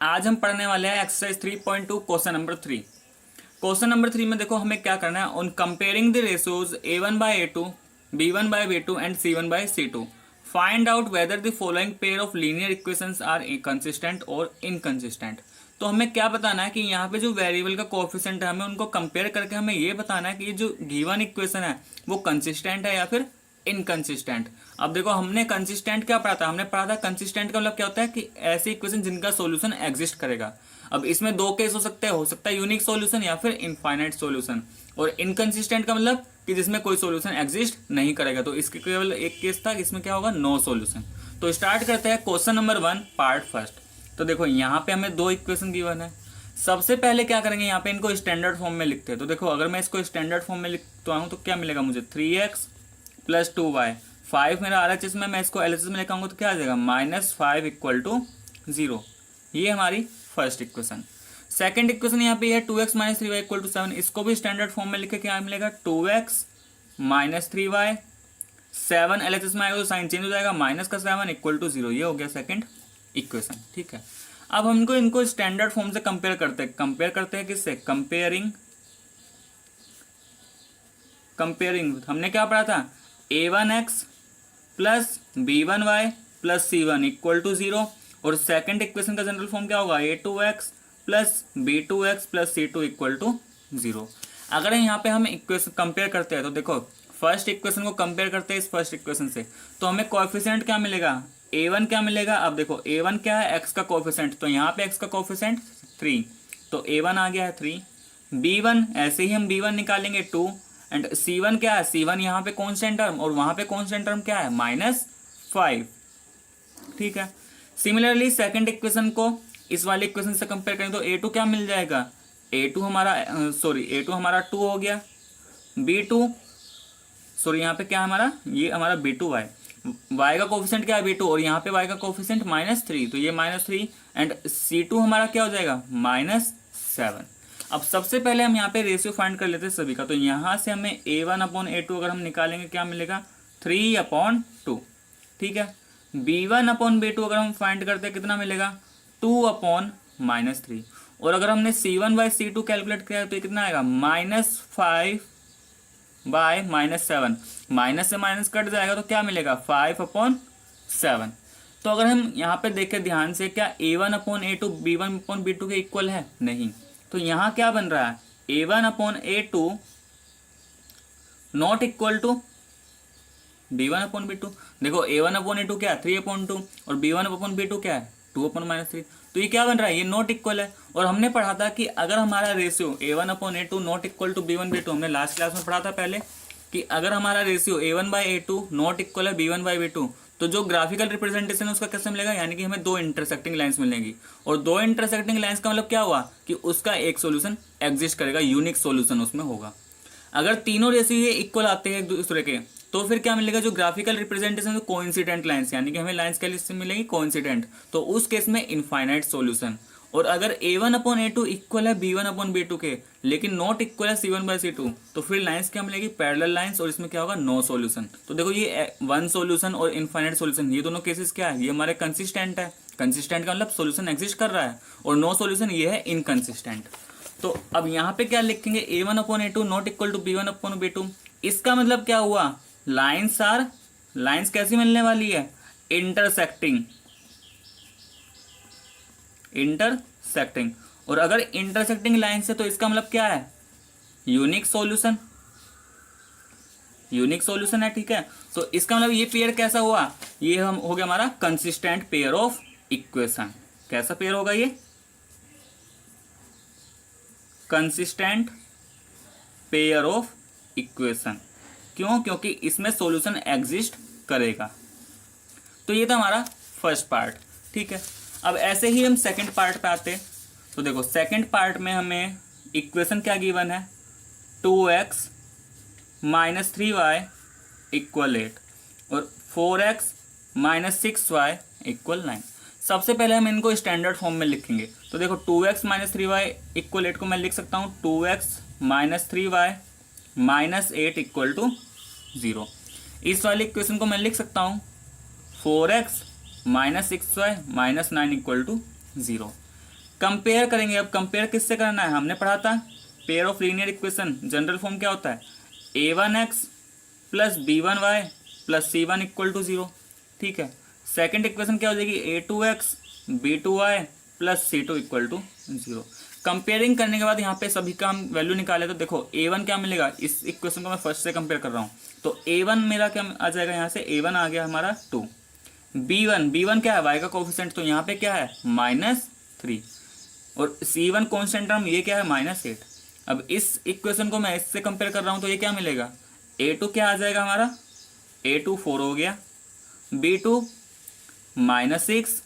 आज हम पढ़ने वाले हैं exercise 3.2 question number 3। Question number 3 में देखो हमें क्या करना है, on comparing the ratios a1/a2, b1/b2 and c1/c2 find out whether the following pair of linear equations are consistent और इनकंसिस्टेंट। तो हमें क्या बताना है कि यहाँ पे जो वेरिएबल का कोएफिशिएंट है हमें उनको कंपेयर करके हमें ये बताना है कि ये जो गिवन इक्वेशन है वो कंसिस्टेंट है या फिर इनकंसिस्टेंट। अब देखो हमने कंसिस्टेंट क्या पढ़ा था, हमने पढ़ा था कंसिस्टेंट का मतलब क्या होता है कि ऐसी इक्वेशन जिनका सॉल्यूशन एग्जिस्ट करेगा। अब इसमें दो केस हो सकता है यूनिक सॉल्यूशन या फिर इनफाइनाइट सॉल्यूशन। और इनकंसिस्टेंट का मतलब कि जिसमें कोई सॉल्यूशन एग्जिस्ट नहीं करेगा। तो इसके केवल एक केस था, इसमें क्या होगा, नो सॉल्यूशन। तो स्टार्ट करते हैं क्वेश्चन नंबर 1 पार्ट फर्स्ट। तो देखो यहाँ पे हमें दो इक्वेशन गिवन है। सबसे पहले क्या करेंगे, यहाँ पे इनको स्टैंडर्ड फॉर्म में लिखते हैं। तो देखो अगर मैं इसको स्टैंडर्ड फॉर्म में लिखता हूँ तो क्या मिलेगा मुझे, 3x प्लस 2y। 5 मेरा RHS में, मैं इसको LHS में लेकर आऊंगा तो क्या आ जाएगा, -5 इक्वल टू 0। ये हमारी फर्स्ट इक्वेशन। सेकंड इक्वेशन यहाँ पे है 2x minus 3y equal to 7। इसको भी स्टैंडर्ड फॉर्म में लिखे क्या मिलेगा, 2x माइनस 3y। 7 LHS में आएगा तो साइन चेंज हो जाएगा, माइनस का 7 इक्वल टू 0। ये हो गया सेकंड इक्वेशन। ठीक है, अब हमको इनको स्टैंडर्ड फॉर्म से कंपेयर करते हैं किससे, कंपेयरिंग हमने क्या पढ़ा था, a1x plus b1y plus c1 equal to 0। और सेकंड इक्वेशन का जनरल फॉर्म क्या होगा, a2x plus b2x plus c2 equal to 0। अगर यहाँ पे हम इक्वेशन कंपेयर करते हैं तो देखो फर्स्ट इक्वेशन को कंपेयर करते हैं इस फर्स्ट इक्वेशन से, तो हमें कोएफिशिएंट क्या मिलेगा, a1 क्या मिलेगा। अब देखो a1 क्या है, x का कोएफिशिएंट, तो यहाँ पे x का कोएफिशिएंट 3, तो a1 आ गया है 3। b1 ऐसे ही हम b1 निकालेंगे 2 एंड c1 क्या है, c1 यहाँ पे कॉन्स्टेंट टर्म और वहां पे कॉन्स्टेंट टर्म क्या है, -5। ठीक है, सिमिलरली सेकंड इक्वेशन को इस वाले इक्वेशन से कंपेयर करें तो a2 क्या मिल जाएगा, a2 हमारा 2 हो गया। b2 यहाँ पे क्या है हमारा, ये हमारा b2y। y का कोफिशिएंट क्या है b2 और यहाँ पे y का कोफिशिएंट -3, तो ये -3 एंड c2 हमारा क्या हो जाएगा, -7। अब सबसे पहले हम यहाँ पे रेशियो फाइंड कर लेते हैं सभी का। तो यहाँ से हमें a1/a2 अगर हम निकालेंगे क्या मिलेगा, 3/2। ठीक है, b1/b2 अगर हम फाइंड करते हैं कितना मिलेगा, 2/-3। और अगर हमने c1/c2 कैलकुलेट किया तो कितना आएगा, -5/-7। माइनस से माइनस कट जाएगा तो क्या मिलेगा, 5/7। तो अगर हम यहाँ पे देखें ध्यान से, क्या a1/a2 b1/b2 के इक्वल है, नहीं। तो यहाँ क्या बन रहा है, a1/a2 not equal to b1/b2। देखो a1/a2 क्या है, 3/2 और b1/b2 क्या है, 2/-3। तो ये क्या बन रहा है, ये नॉट इक्वल है। और हमने पढ़ा था कि अगर हमारा ratio a1/a2 not equal to b1/b2, हमने लास्ट क्लास में पढ़ा था पहले कि अगर हमारा रेशियो a1/a2 नॉट इक्वल है b1/b2 तो जो ग्राफिकल रिप्रेजेंटेशन है उसका कैसे मिलेगा, यानी कि हमें दो इंटरसेक्टिंग लाइंस मिलेंगी। और दो इंटरसेक्टिंग लाइंस का मतलब क्या हुआ कि उसका एक सॉल्यूशन एग्जिस्ट करेगा, यूनिक सॉल्यूशन उसमें होगा। अगर तीनों रेशियो ये इक्वल आते हैं एक दूसरे के तो फिर क्या मिलेगा, जो ग्राफिकल रिप्रेजेंटेशन है कोइंसिडेंट लाइंस, यानी कि हमें लाइंस कैसे मिलेंगी, कोइंसिडेंट। तो उस केस में इनफाइनाइट सॉल्यूशन। और अगर a1/a2 इक्वल है b1/b2 के लेकिन नॉट इक्वल है c1/c2 तो फिर लाइंस क्या मिलेगी, पैरेलल लाइंस, और इसमें क्या होगा, नो सॉल्यूशन। तो देखो ये वन सॉल्यूशन और इनफाइनाइट सॉल्यूशन, ये दोनों केसेस क्या है, ये हमारे कंसिस्टेंट है। कंसिस्टेंट का मतलब सॉल्यूशन एग्जिस्ट कर रहा है, और नो सॉल्यूशन ये है इनकंसिस्टेंट। तो अब यहाँ पे क्या लिखेंगे, a1/a2 not equal to b1/b2। इसका मतलब क्या हुआ, लाइंस कैसी मिलने वाली है, इंटरसेक्टिंग। और अगर इंटरसेक्टिंग लाइन से तो इसका मतलब क्या है, यूनिक सॉल्यूशन है। ठीक है, तो इसका मतलब ये पेयर कैसा हुआ, ये हम हो गया हमारा कंसिस्टेंट पेयर ऑफ इक्वेशन। कैसा पेयर होगा ये, कंसिस्टेंट पेयर ऑफ इक्वेशन। क्यों, क्योंकि इसमें सॉल्यूशन एग्जिस्ट करेगा। तो ये था हमारा फर्स्ट पार्ट। ठीक है, अब ऐसे ही हम सेकंड पार्ट पे आते हैं। तो देखो सेकंड पार्ट में हमें इक्वेशन क्या गिवन है, 2x माइनस 3y इक्वल 8 और 4x माइनस 6y इक्वल 9। सबसे पहले हम इनको स्टैंडर्ड फॉर्म में लिखेंगे। तो देखो 2x माइनस 3y इक्वल 8 को मैं लिख सकता हूँ 2x minus 3y minus 8 equal to 0। इस वाली इक्वेशन को मैं लिख सकता हूँ 4x minus 6y minus 9 equal to 0। Compare करेंगे। अब कंपेयर किससे करना है, हमने पढ़ा था pair of linear equation general form क्या होता है, a1x plus b1y plus c1 equal to 0। ठीक है, सेकेंड इक्वेशन क्या हो जाएगी, a2x b2y plus c2 equal to 0। Comparing करने के बाद यहाँ पे सभी का हम वैल्यू निकाले तो देखो a1 क्या मिलेगा, इस इक्वेशन को मैं फर्स्ट से कंपेयर कर रहा हूँ तो a1 मेरा क्या आ जाएगा, यहाँ से a1 आ गया हमारा 2। b1 क्या है, y का कोफिशिएंट, तो यहाँ पे क्या है -3 और c1 कॉन्स्टेंट टर्म ये क्या है -8। अब इस इक्वेशन को मैं इससे कंपेयर कर रहा हूँ तो ये क्या मिलेगा, a2 क्या आ जाएगा हमारा, a2 4 हो गया, b2 -6,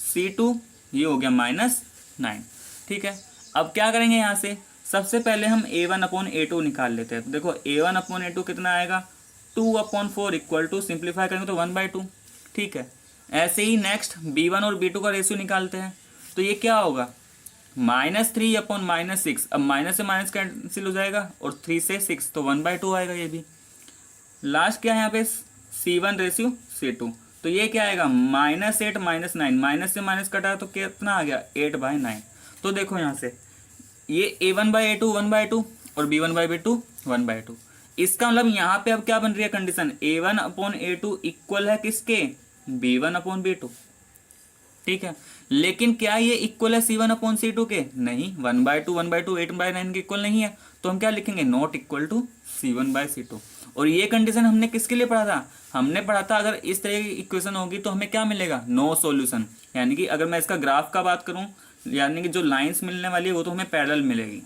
c2 ये हो गया -9। ठीक है, अब क्या करेंगे यहाँ से, सबसे पहले हम a1/a2 निकाल लेते हैं। तो देखो a1/a2 कितना आएगा, 2/4 इक्वल टू, सिंप्लीफाई करेंगे तो 1/2। ठीक है, ऐसे ही नेक्स्ट b1 और b2 का रेशियो निकालते हैं तो ये क्या होगा, -3/-6। अब माइनस से माइनस कैंसिल हो जाएगा और 3 से 6 तो 1/2 आएगा ये भी। लास्ट क्या है यहाँ पे, c1:c2 तो ये क्या आएगा, -8 -9, माइनस से माइनस कटा तो कितना आ गया 8/9। तो देखो यहाँ से ये a1/a2 1/2 और b1/b2 1/2। इसका मतलब यहाँ पे अब क्या बन रही है कंडीशन, a1/a2 इक्वल है किसके, b1/b2। ठीक है, लेकिन क्या ये इक्वल है c1/c2 के, नहीं, 1/2 1/2 8/9 के इक्वल नहीं है। तो हम क्या लिखेंगे, नॉट इक्वल टू c1/c2। और ये कंडीशन हमने किसके लिए पढ़ा था, हमने पढ़ा था अगर इस तरह की इक्वेशन होगी तो हमें क्या मिलेगा, नो सॉल्यूशन। यानी कि अगर मैं इसका ग्राफ का बात करूं, यानी कि जो लाइंस मिलने वाली है वो तो हमें पैरेलल मिलेगी।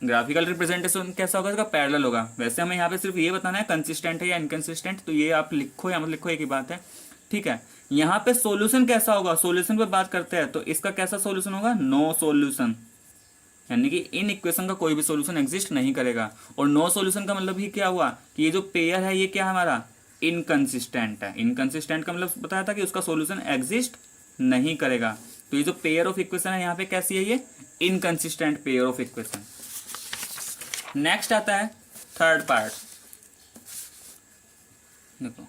ग्राफिकल रिप्रेजेंटेशन कैसा होगा इसका, पैरेलल होगा। वैसे हमें यहाँ पे सिर्फ ये बताना है कंसिस्टेंट है या इनकंसिस्टेंट, तो ये आप लिखो या मत लिखो एक ही बात है। ठीक है, यहाँ पे सॉल्यूशन कैसा होगा, सॉल्यूशन पे बात करते हैं तो इसका कैसा सॉल्यूशन होगा, नो सॉल्यूशन। यानी कि इन इक्वेशन का कोई भी सॉल्यूशन एग्जिस्ट नहीं करेगा। और नो सॉल्यूशन का मतलब ही क्या हुआ कि ये जो पेयर है ये क्या है हमारा, इनकंसिस्टेंट है। इनकंसिस्टेंट का मतलब बताया था कि उसका सॉल्यूशन एग्जिस्ट नहीं करेगा। तो ये जो पेयर ऑफ इक्वेशन है यहाँ पे कैसी है, ये inconsistent pair of equation. Next आता है थर्ड पार्ट। देखो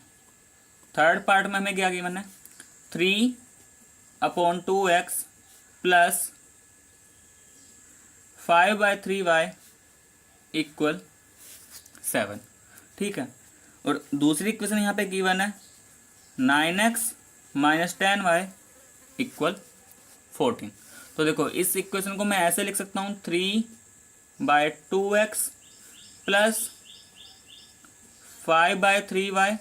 थर्ड पार्ट में हमें क्या गिवन है, 3/2x प्लस 5/3y इक्वल 7। ठीक है, और दूसरी इक्वेशन यहाँ पे गिवन है 9x माइनस 10y इक्वल 14। तो देखो इस इक्वेशन को मैं ऐसे लिख सकता हूँ 3/2x plus 5/3y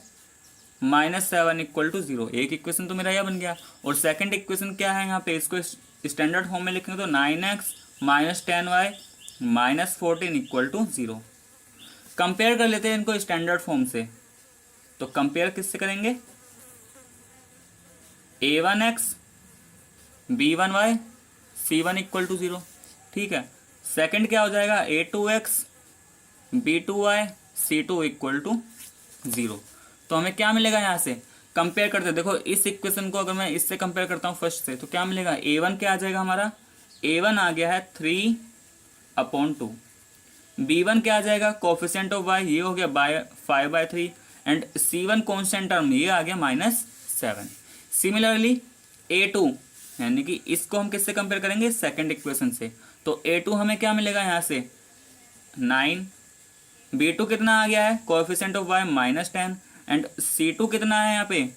minus 7 equal to 0। एक इक्वेशन तो मेरा यह बन गया। और सेकंड इक्वेशन क्या है यहाँ पे, इसको स्टैंडर्ड फॉर्म में लिखेंगे तो 9x minus 10y minus 14 equal to 0। Compare कर लेते हैं इनको स्टैंडर्ड फॉर्म से। तो कंपेयर किससे करेंगे, a1x b1y c1 equal to 0। ठीक है, सेकंड क्या हो जाएगा, a2x b2y c2 equal to 0। तो हमें क्या मिलेगा, यहाँ से कंपेयर करते हैं। देखो इस इक्वेशन को अगर मैं इससे कंपेयर करता हूँ फर्स्ट से तो क्या मिलेगा, a1 क्या आ जाएगा हमारा, a1 आ गया है 3/2। b1 क्या आ जाएगा, कोफिशिएंट ऑफ y ये हो गया 5/3 एंड c1 कॉन्स्टेंट टर्म ये आ गया -7। सिमिलरली a2 यानी कि इसको हम किससे कंपेयर करेंगे, सेकंड इक्वेशन से। तो a2 हमें क्या मिलेगा यहाँ से 9, b2 कितना आ गया है, coefficient of y -10 and c2 कितना है यहाँ पे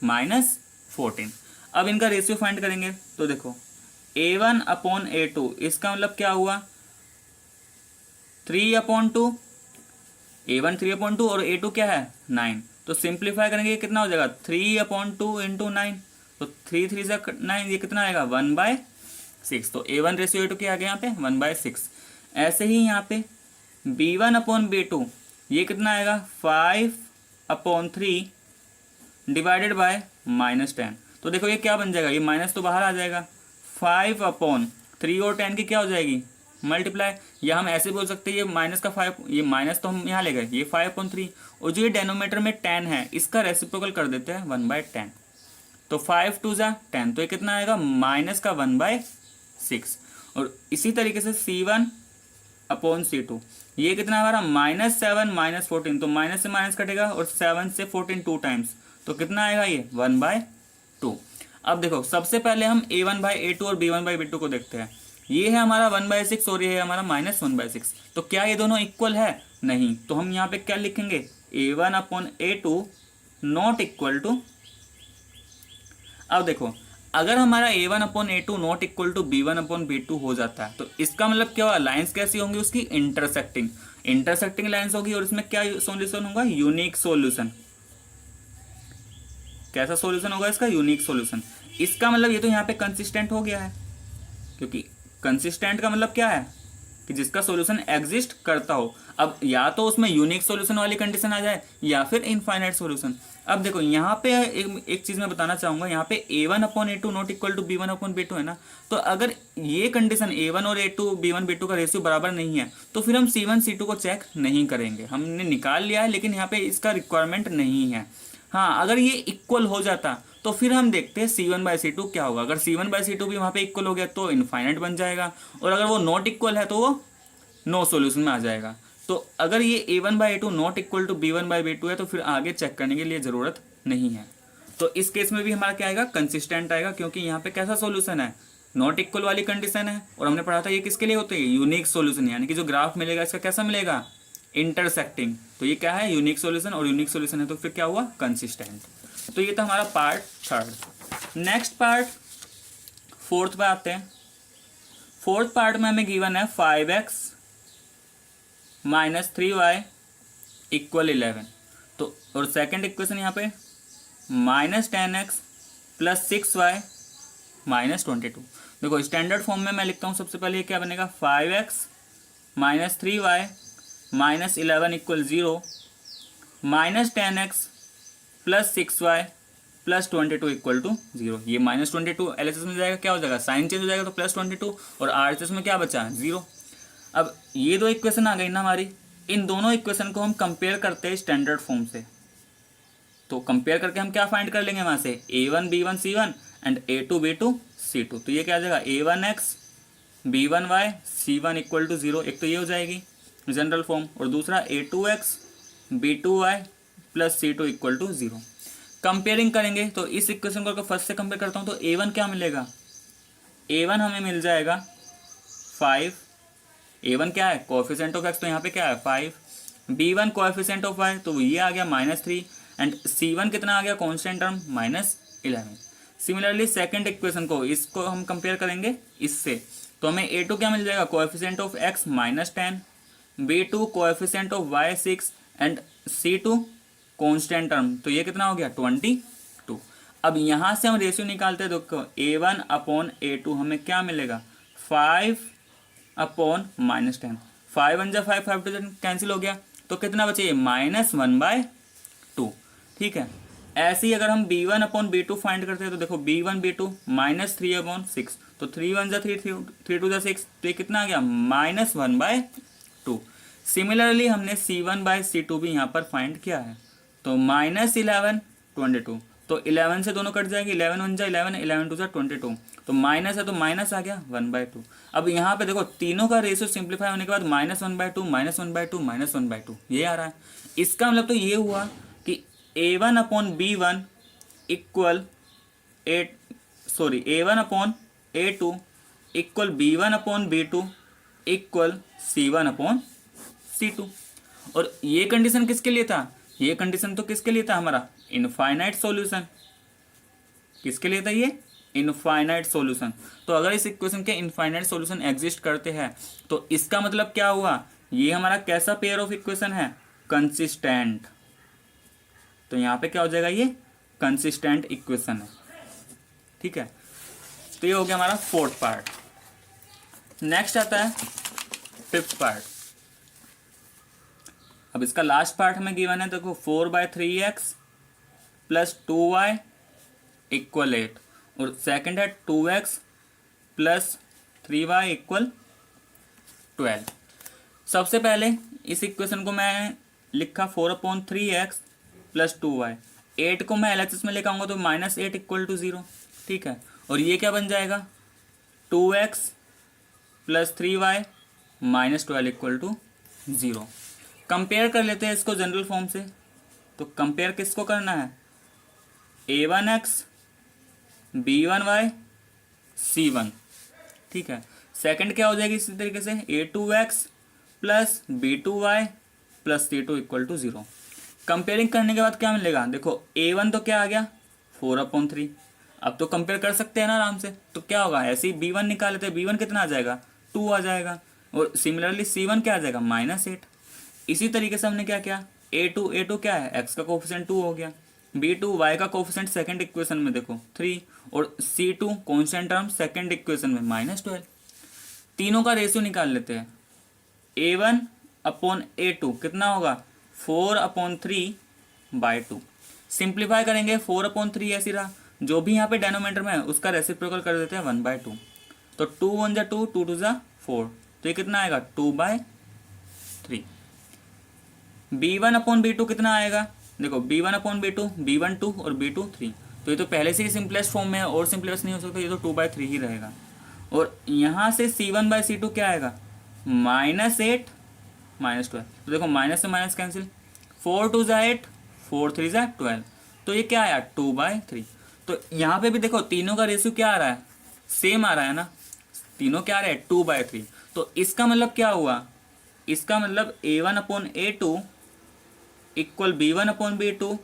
-14। अब इनका रेशियो फाइंड करेंगे तो देखो a1/a2 इसका मतलब क्या हुआ 3/2, a1 3/2 और a2 क्या है 9। तो सिंप्लीफाई करेंगे कितना हो जाएगा 3/2 इंटू 9। तो 3 3 से 9 ये कितना आएगा 1/6। तो a1 रेशियो a2 क्या आ गया यहाँ पे 1/6। ऐसे ही यहाँ पे b1/b2 ये कितना आएगा 5/3 डिवाइडेड बाय -10। तो देखो ये क्या बन जाएगा, ये माइनस तो बाहर आ जाएगा, 5/3 और 10 की क्या हो जाएगी मल्टीप्लाई। या हम ऐसे बोल सकते हैं ये माइनस का 5, ये माइनस तो हम यहाँ ले गए, ये 5/3 और जो ये डेनोमीटर में 10 है इसका रेसिप्रोकल कर देते हैं 1/10। तो 5 2 जा 10 तो ये कितना आएगा माइनस का 1/6। और इसी तरीके से c1/c2 ये कितना हमारा -7 -14। तो माइनस से माइनस कटेगा और 7 से 14 2 टाइम्स तो कितना आएगा ये 1/2। अब देखो सबसे पहले हम a1/a2 और b1/b2 को देखते हैं। ये है हमारा 1/6 और ये है हमारा -1/6। तो क्या ये दोनों इक्वल है? नहीं। तो हम यहाँ पे क्या लिखेंगे, a1/a2 नॉट इक्वल टू, अब देखो अगर हमारा a1/a2 not equal to b1/b2 हो जाता है तो इसका मतलब क्या हुआ, लाइंस कैसी होंगी उसकी, इंटरसेक्टिंग, इंटरसेक्टिंग लाइंस होगी और इसमें क्या सॉल्यूशन होगा, यूनिक सॉल्यूशन। कैसा सॉल्यूशन होगा इसका, यूनिक सॉल्यूशन। इसका मतलब ये तो यहाँ पे कंसिस्टेंट हो गया है, क्योंकि कंसिस्टेंट का मतलब क्या है कि जिसका सॉल्यूशन एग्जिस्ट करता हो। अब या तो उसमें यूनिक सॉल्यूशन वाली कंडीशन आ जाए या फिर इनफाइनाइट सॉल्यूशन। अब देखो यहाँ पे एक चीज मैं बताना चाहूंगा, यहाँ पे a1/a2 not equal to b1/b2 है ना, तो अगर ये कंडीशन a1 और a2 b1/b2 का रेशियो बराबर नहीं है तो फिर हम c1 c2 को चेक नहीं करेंगे। हमने निकाल लिया है लेकिन यहाँ पे इसका रिक्वायरमेंट नहीं है। हाँ, अगर ये इक्वल हो जाता तो फिर हम देखते हैं c1/c2 क्या होगा। अगर c1/c2 भी वहाँ पे इक्वल हो गया तो इनफाइनाइट बन जाएगा, और अगर वो नॉट इक्वल है तो वो नो सॉल्यूशन में आ जाएगा। तो अगर ये a1/a2 not equal to b1/b2 है तो फिर आगे चेक करने के लिए ज़रूरत नहीं है। तो इस केस में भी हमारा क्या आएगा, कंसिस्टेंट आएगा, क्योंकि यहाँ पे कैसा सॉल्यूशन है, नॉट इक्वल वाली कंडीशन है। और हमने पढ़ा था ये किसके लिए होते हैं, यूनिक सॉल्यूशन, यानी कि जो ग्राफ मिलेगा इसका कैसा मिलेगा, इंटरसेक्टिंग। तो ये क्या है, यूनिक सॉल्यूशन, और यूनिक सॉल्यूशन है तो फिर क्या हुआ, कंसिस्टेंट। तो ये था हमारा part third. Next part fourth पे आते हैं। फोर्थ पार्ट में हमें गिवन है 5x - 3y = 11। तो और सेकंड इक्वेशन यहाँ पे -10x + 6y - 22। देखो स्टैंडर्ड फॉर्म में मैं लिखता हूँ, सबसे पहले ये क्या बनेगा, 5x - 3y - 11 = 0, -10x + 6y + 22 = 0। ये -22 LHS में जाएगा, क्या हो जाएगा, साइन चेंज हो जाएगा तो +22, और RHS में क्या बचा, 0। अब ये दो इक्वेशन आ गई ना हमारी, इन दोनों इक्वेशन को हम कंपेयर करते हैं स्टैंडर्ड फॉर्म से। तो कंपेयर करके हम क्या फाइंड कर लेंगे वहाँ से, a1 b1 c1 and a2 b2 c2। तो ये क्या आ जाएगा, a1x b1y c1 = 0। एक तो ये हो जाएगी जनरल फॉर्म, और दूसरा a2x b2y + c2 = 0। कंपेयरिंग करेंगे तो इस इक्वेशन को अगर फर्स्ट से कंपेयर करता हूँ तो a1 क्या मिलेगा, a1 हमें मिल जाएगा 5। a1 क्या है, कोएफिशिएंट ऑफ x, तो यहाँ पे क्या है 5। b1 कोएफिशिएंट ऑफ y, तो ये आ गया -3, एंड c1 कितना आ गया, constant term -11। Similarly second equation को, इसको हम कंपेयर करेंगे इससे, तो हमें a2 क्या मिल जाएगा, coefficient of x -10, b2 coefficient of y 6, and c2 constant term, तो ये कितना हो गया 22। अब यहाँ से हम रेशियो निकालते हैं, देखो a1/a2 हमें क्या मिलेगा, 5/-10, 5 1 जा 5, 5 2 कैंसिल हो गया, तो कितना बचे, -1/2। ठीक है। ऐसे ही अगर हम b1/b2 फाइंड करते हैं तो देखो b1 b2 -3/6, तो 3 1 जा 3, 3 2 जा 6, तो ये कितना आ गया, -1/2। सिमिलरली हमने c1/c2 भी यहाँ पर फाइंड किया है, तो -11 22, तो 11 से दोनों कट जाएंगे, 11 1 जा 11, 11 2 जा 22, तो माइनस है तो माइनस आ गया 1/2। अब यहाँ पे देखो तीनों का रेशियो सिंप्लीफाई होने के बाद -1/2 -1/2 -1/2 ये आ रहा है। इसका मतलब तो ये हुआ कि a1/b1 = a1/a2 = b1/b2 = c1/c2। और ये कंडीशन किसके लिए था, ये कंडीशन तो किसके लिए था, हमारा इनफाइनाइट सॉल्यूशन। किसके लिए था ये, इनफाइनाइट सॉल्यूशन। तो अगर इस इक्वेशन के इनफाइनाइट सॉल्यूशन एग्जिस्ट करते हैं तो इसका मतलब क्या हुआ, ये हमारा कैसा पेयर ऑफ इक्वेशन है, कंसिस्टेंट। तो यहाँ पे क्या हो जाएगा, ये कंसिस्टेंट इक्वेशन है। ठीक है, तो ये हो गया हमारा फोर्थ पार्ट। नेक्स्ट आता है फिफ्थ पार्ट। अब इसका लास्ट पार्ट हमें गिवन है, देखो 4/3x + 2y = 8, और सेकंड है 2x + 3y = 12। सबसे पहले इस इक्वेशन को मैं लिखा 4/3x + 2y, 8 को मैं LHS में लेकर आऊँगा तो -8 = 0। ठीक है, और ये क्या बन जाएगा, 2x + 3y - 12 = 0। कंपेयर कर लेते हैं इसको जनरल फॉर्म से। तो कंपेयर किसको करना है, a1x B1y C1, ठीक है। सेकंड क्या हो जाएगी इसी तरीके से A2x plus B2y plus C2 equal to 0। Comparing करने के बाद क्या मिलेगा, देखो A1 तो क्या आ गया 4/3, अब तो कंपेयर कर सकते हैं ना आराम से, तो क्या होगा ऐसे ही B1 निकाल लेते हैं, B1 कितना आ जाएगा 2 आ जाएगा, और सिमिलरली C1 क्या आ जाएगा -8। इसी तरीके से हमने क्या किया A2 क्या है x का कोफिशिएंट 2 हो गया, B2 y का कोफिशिएंट सेकंड इक्वेशन में देखो 3, और C2 constant term second equation में -12। तीनों का रेशियो निकाल लेते हैं, A1/A2 कितना होगा 4/3/2। सिंप्लीफाई करेंगे 4/3 ऐसी रहा, जो भी यहाँ पे डेनोमीटर में है उसका रेसिप्रोकल कर देते हैं 1/2, तो 2 1 जा 2, 2 2 जा 4, तो ये कितना आएगा 2/3। B1/B2 कितना आएगा, देखो B1/B2 B1 2 और B2 3, तो ये तो पहले से ही सिंपलेस्ट फॉर्म में है और सिंपलेस्ट नहीं हो सकता, ये तो 2/3 ही रहेगा। और यहाँ से C1/C2 क्या आएगा -8 -12, तो देखो माइनस से माइनस कैंसिल, 4 2 जा 8, 4 3 जा 12, तो ये क्या आया 2/3। तो यहाँ पे भी देखो तीनों का रेशियो क्या आ रहा है सेम आ रहा है ना, तीनों क्या आ रहे हैं 2/3। तो इसका मतलब क्या हुआ, इसका मतलब A1/A2 equal B1/B2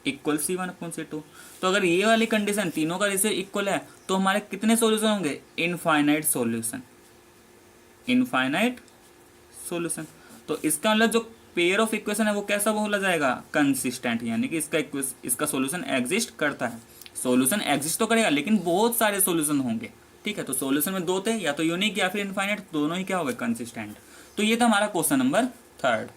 equal C1/C2। तो अगर ये वाली कंडीशन तीनों का रेशियो इक्वल है तो हमारे कितने सॉल्यूशन होंगे, इनफाइनाइट सॉल्यूशन, इनफाइनाइट सॉल्यूशन। तो इसका मतलब जो पेयर ऑफ इक्वेशन है वो कैसा बोला जाएगा, कंसिस्टेंट, यानी कि इसका सॉल्यूशन एग्जिस्ट करता है। सॉल्यूशन एग्जिस्ट तो करेगा लेकिन बहुत सारे सॉल्यूशन होंगे, ठीक है। तो सॉल्यूशन में दो थे, या तो यूनिक या फिर इनफाइनाइट, दोनों ही क्या हो गए कंसिस्टेंट। तो ये था हमारा question number 3।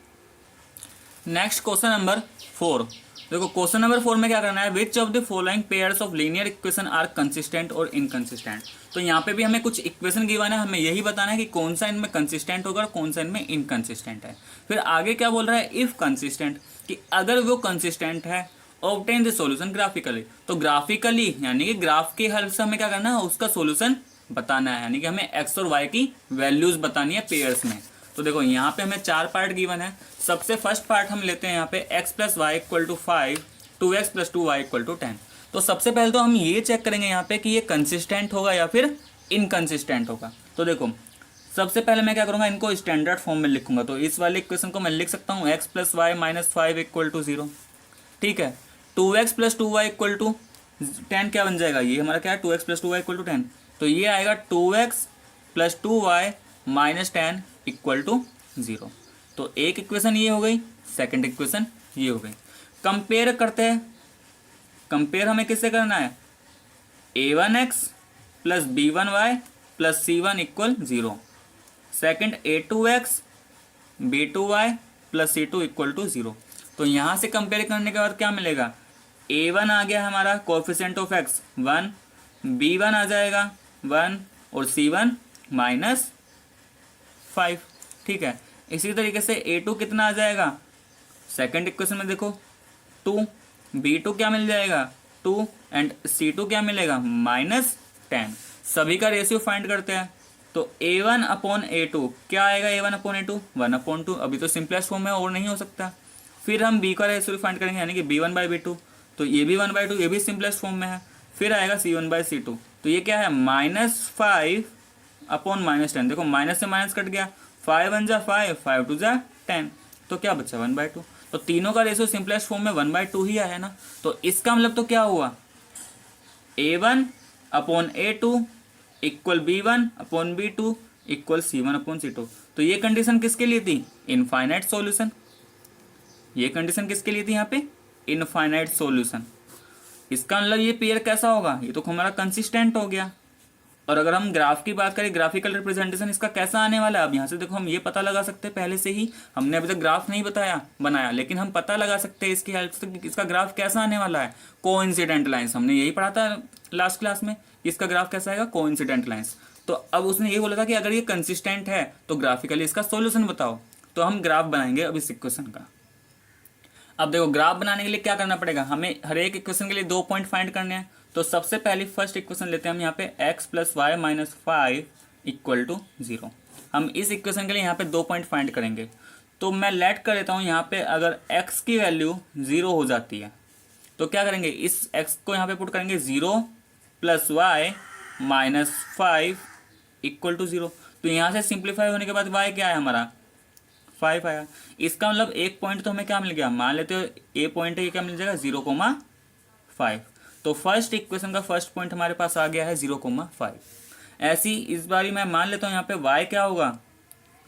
Next question number 4। देखो क्वेश्चन नंबर 4 में क्या करना है, which of the following pairs of linear equation are consistent और इनकंसिस्टेंट। तो यहाँ पे भी हमें कुछ इक्वेशन गिवन है, हमें यही बताना है कि कौन सा इनमें कंसिस्टेंट होगा और कौन सा इनमें इनकंसिस्टेंट है। फिर आगे क्या बोल रहा है, इफ कंसिस्टेंट, कि अगर वो कंसिस्टेंट है ऑब्टेन द सॉल्यूशन ग्राफिकली। तो ग्राफिकली यानी कि ग्राफ के हेल्प से हमें क्या करना है, उसका सॉल्यूशन बताना है, यानी कि हमें एक्स और वाई की वैल्यूज बतानी है पेयर्स में। तो देखो यहाँ पे हमें 4 पार्ट गिवन है। सबसे फर्स्ट पार्ट हम लेते हैं यहाँ पे x + y = 5, 2x + 2y = 10। तो सबसे पहले तो हम ये चेक करेंगे यहाँ पे कि ये कंसिस्टेंट होगा या फिर इनकंसिस्टेंट होगा। तो देखो सबसे पहले मैं क्या करूँगा, इनको स्टैंडर्ड फॉर्म में लिखूंगा। तो इस वाले इक्वेशन को मैं लिख सकता हूँ x + y - 5 = 0, ठीक है। 2x + 2y = 10 क्या बन जाएगा, ये हमारा क्या है 2x + 2y = 10, तो ये आएगा 2x + 2y - 10 = 0। तो एक इक्वेशन ये हो गई, सेकंड इक्वेशन ये हो गई। कंपेयर करते हैं, कंपेयर हमें किससे करना है, a1x + b1y + c1 = 0, second a2x b2y + c2 = 0। तो यहाँ से कंपेयर करने के बाद क्या मिलेगा, a1 आ गया हमारा कोएफिशिएंट ऑफ x 1, b1 आ जाएगा 1 और c1 -5, ठीक है। इसी तरीके से a2 कितना आ जाएगा, सेकंड इक्वेशन में देखो 2, b2 क्या मिल जाएगा 2 एंड c2 क्या मिलेगा -10। सभी का रेशियो फाइंड करते हैं। तो a1/a2 क्या आएगा, a1/a2 1/2, अभी तो सिंपलेस्ट फॉर्म में और नहीं हो सकता। फिर हम b का रेशियो फाइंड करेंगे, यानी कि b1/b2, तो ये भी 1/2, ये भी सिंपलेस्ट फॉर्म में है। फिर आएगा c1/c2, तो ये क्या है -5/10। देखो माइनस से माइनस कट गया, 5 1 जा 5, 5 2 जा 10, तो क्या बचा 1/2। तो तीनों का रेशियो सिंपलेस्ट फॉर्म में 1/2 ही आया ना। तो इसका मतलब तो क्या हुआ, a1/a2 = b1/b2 = c1/c2। तो ये कंडीशन किसके लिए थी, इनफाइनाइट सॉल्यूशन। ये कंडीशन किसके लिए थी यहाँ पे, इनफाइनाइट सॉल्यूशन। इसका मतलब ये पेयर कैसा होगा, ये तो हमारा कंसिस्टेंट हो गया। और अगर हम ग्राफ की बात करें, ग्राफिकल रिप्रेजेंटेशन इसका कैसा आने वाला है, अब यहाँ से देखो हम ये पता लगा सकते हैं, पहले से ही हमने अभी तक ग्राफ नहीं बनाया, लेकिन हम पता लगा सकते हैं इसकी हेल्प से कि इसका ग्राफ कैसा आने वाला है, कोइंसिडेंट लाइंस। हमने यही पढ़ा था लास्ट क्लास में, इसका ग्राफ कैसा आएगा, कोइंसिडेंट लाइंस। तो अब उसने ये बोला था कि अगर ये कंसिस्टेंट है तो ग्राफिकली इसका सोल्यूशन बताओ। तो हम ग्राफ बनाएंगे अब इस इक्वेशन का। अब देखो ग्राफ बनाने के लिए क्या करना पड़ेगा, हमें हर एक इक्वेशन के लिए 2 पॉइंट फाइंड करने हैं। तो सबसे पहले फर्स्ट इक्वेशन लेते हैं हम यहाँ पे x + y - 5 = 0। हम इस इक्वेशन के लिए यहाँ पे 2 पॉइंट फाइंड करेंगे। तो मैं लेट कर देता हूँ यहाँ पे, अगर x की वैल्यू 0 हो जाती है तो क्या करेंगे, इस x को यहाँ पे पुट करेंगे 0 plus y minus 5 equal to 0। तो यहाँ से सिंप्लीफाई होने के बाद वाई क्या है हमारा 5 आया। इसका मतलब एक पॉइंट तो हमें क्या मिल गया, मान लेते हो ए पॉइंट है, ये क्या मिल जाएगा 0,5। तो फर्स्ट इक्वेशन का फर्स्ट पॉइंट हमारे पास आ गया है 0,5। ऐसी इस बारी मैं मान लेता हूँ यहाँ पे y क्या होगा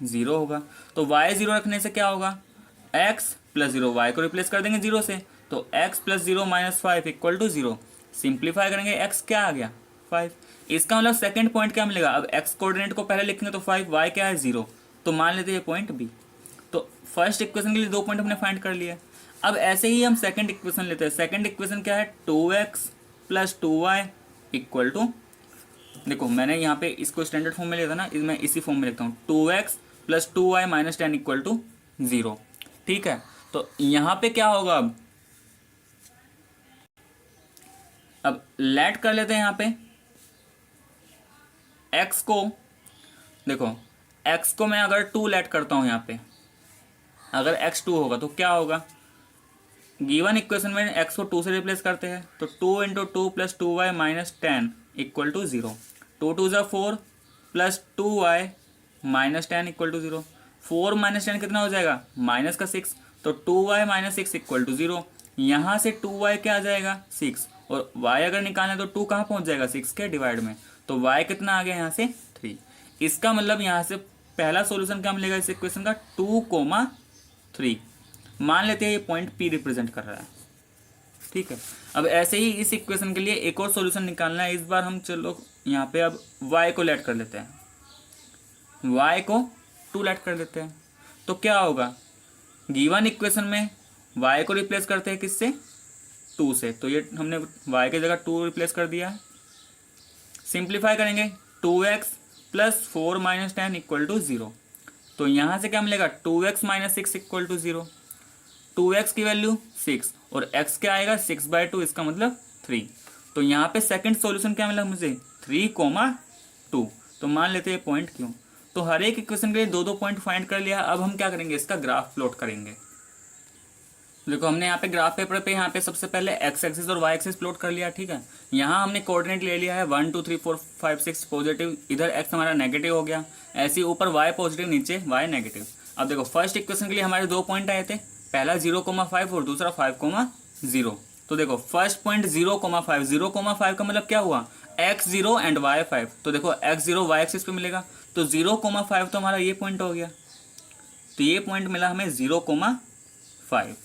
0 होगा। तो y 0 रखने से क्या होगा x प्लस 0, y को रिप्लेस कर देंगे 0 से, तो x plus 0 minus 5 equal to 0। Simplify करेंगे x क्या आ गया 5। इसका मतलब सेकंड पॉइंट क्या मिलेगा, अब x कोऑर्डिनेट को पहले लिखेंगे तो 5, y क्या है 0, तो मान लेते हैं ये पॉइंट b। तो फर्स्ट इक्वेशन के लिए 2 पॉइंट हमने फाइंड कर लिया। अब ऐसे ही हम सेकंड इक्वेशन लेते हैं। सेकंड इक्वेशन क्या है 2x plus 2y equal to, देखो मैंने यहाँ पे इसको स्टैंडर्ड फॉर्म में लिया था ना, मैं इसी फॉर्म में लिखता हूँ 2x plus 2y minus 10 equal to 0। ठीक है, तो यहाँ पे क्या होगा, अब लेट कर लेते हैं यहाँ पे x को, देखो x को मैं अगर 2 लेट करता हूँ यहाँ पे, अगर x 2 होगा तो क्या होगा, गिवन इक्वेशन में x को 2 से रिप्लेस करते हैं, तो 2 into 2 plus 2y minus 10 equal to 0। 2 2 ज़ा 4 plus 2y minus 10 equal to 0। 4 minus 10 कितना हो जाएगा माइनस का 6, तो 2y माइनस 6 इक्वल टू 0। यहाँ से 2y क्या आ जाएगा 6, और y अगर निकालना है तो 2 कहाँ पहुँच जाएगा 6 के डिवाइड में, तो y कितना आ गया यहाँ से 3। इसका मतलब यहाँ से पहला सोल्यूशन क्या मिलेगा इस इक्वेशन का 2,3। मान लेते हैं ये पॉइंट P रिप्रेजेंट कर रहा है। ठीक है, अब ऐसे ही इस इक्वेशन के लिए एक और सॉल्यूशन निकालना है। इस बार हम चलो यहाँ पे अब y को लेट कर लेते हैं, y को 2 लेट कर लेते हैं, तो क्या होगा, गिवन इक्वेशन में y को रिप्लेस करते हैं किससे 2 से, तो ये हमने y की जगह 2 रिप्लेस कर दिया है। सिंप्लीफाई करेंगे 2x plus 4 minus 10 equal to 0। तो यहाँ से क्या मिलेगा 2x minus 6 equal to 0। 2x की वैल्यू 6 और x क्या आएगा 6/2, इसका मतलब 3। तो यहाँ पे सेकंड सॉल्यूशन क्या मिला मुझे 3,2। तो मान लेते हैं पॉइंट क्यों, तो हर एक इक्वेशन के लिए 2 पॉइंट फाइंड कर लिया। अब हम क्या करेंगे, इसका ग्राफ प्लॉट करेंगे। देखो हमने यहाँ पे ग्राफ पेपर पे यहाँ पे सबसे पहले x एक्सिस और y एक्सिस प्लॉट कर लिया। ठीक है, यहाँ हमने कोऑर्डिनेट ले लिया है 1 2 3 4 5 6 पॉजिटिव, इधर x हमारा नेगेटिव हो गया, ऐसे ऊपर y पॉजिटिव नीचे y नेगेटिव। अब देखो फर्स्ट इक्वेशन के लिए हमारे 2 पॉइंट आए थे, पहला 0,5 और दूसरा 5,0। तो देखो फर्स्ट पॉइंट 0,5, 0,5 का मतलब क्या हुआ x0 एंड y5। तो देखो x0 y एक्सिस पे मिलेगा, तो 0,5 तो हमारा ये पॉइंट हो गया, तो ये पॉइंट मिला हमें 0,5।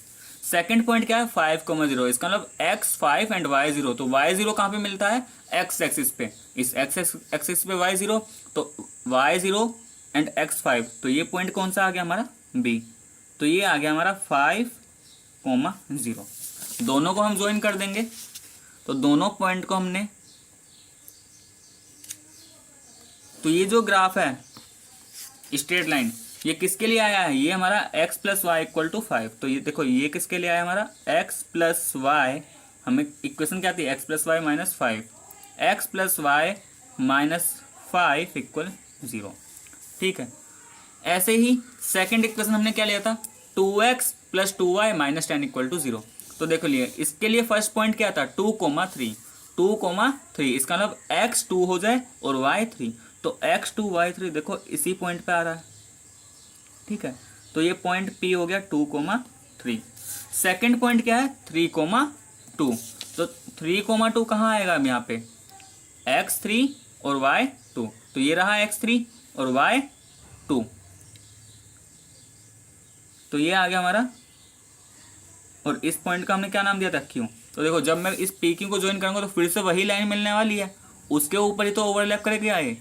सेकंड पॉइंट क्या है 5,0, इसका मतलब x5 एंड y0। तो y0 कहाँ पे मिलता है x एक्सिस पे, इस x एक्सिस पे y0, तो y0 एंड x5, तो ये पॉइंट कौन सा आ गया हमारा b, तो ये आ गया हमारा 5,0। दोनों को हम ज्वाइन कर देंगे, तो दोनों पॉइंट को हमने, तो ये जो ग्राफ है स्ट्रेट लाइन ये किसके लिए आया है, ये हमारा x plus y equal to 5। तो ये देखो ये किसके लिए आया हमारा x प्लस वाई, हमें इक्वेशन क्या थी x plus y minus 5, x plus y minus 5 equal 0। ठीक है, ऐसे ही सेकंड इक्वेशन हमने क्या लिया था 2x plus 2y minus 10 equal to 0। तो देखो लिए इसके लिए फर्स्ट पॉइंट क्या था 2,3, 2,3, इसका मतलब x 2 हो जाए और y 3, तो x 2 y 3 देखो इसी पॉइंट पे आ रहा है। ठीक है, तो ये पॉइंट P हो गया 2,3। सेकंड पॉइंट क्या है 3,2, तो 3,2 कहाँ आएगा अब यहाँ पे x3 और y2, तो ये रहा x3 और y2, तो ये आ गया हमारा, और इस पॉइंट का हमने क्या नाम दिया था Q। तो देखो जब मैं इस PQ को ज्वाइन करूँगा तो फिर से वही लाइन मिलने वाली है, उसके ऊपर ही तो ओवरलैप करेगी आए,